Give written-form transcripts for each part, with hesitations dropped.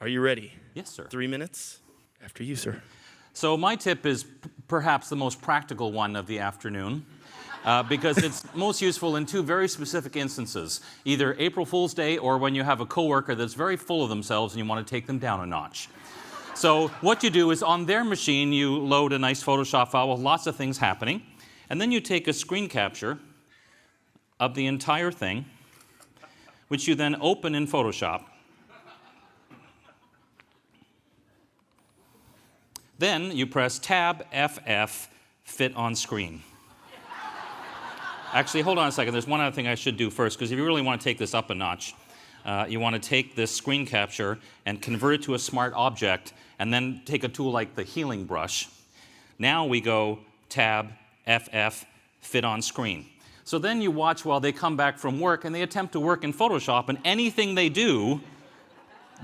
Are you ready? Yes, sir. 3 minutes after you, sir. So my tip is perhaps the most practical one of the afternoon because it's most useful in two very specific instances, either April Fool's Day or when you have a coworker that's very full of themselves and you want to take them down a notch. So what you do is on their machine, you load a nice Photoshop file with lots of things happening, and then you take a screen capture of the entire thing, which you then open in Photoshop. Then you press Tab FF, Fit on Screen. Actually, hold on a second. There's one other thing I should do first, because if you really want to take this up a notch, you want to take this screen capture and convert it to a smart object, and then take a tool like the healing brush. Now we go Tab FF, Fit on Screen. So then you watch while they come back from work, and they attempt to work in Photoshop, and anything they do,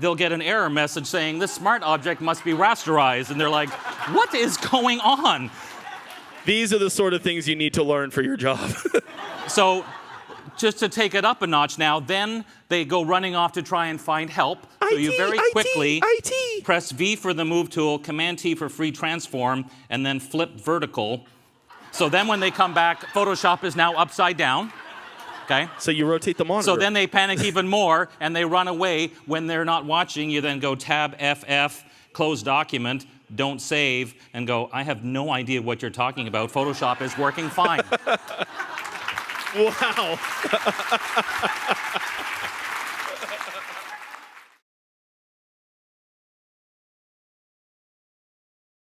they'll get an error message saying, this smart object must be rasterized. And they're like, what is going on? These are the sort of things you need to learn for your job. So just to take it up a notch now, then they go running off to try and find help. So you very quickly press V for the move tool, Command T for free transform, and then flip vertical. So then when they come back, Photoshop is now upside down. Okay. So you rotate the monitor. So then they panic even more, and they run away. When they're not watching, you then go Tab FF, close document, don't save, and go, I have no idea what you're talking about. Photoshop is working fine. Wow.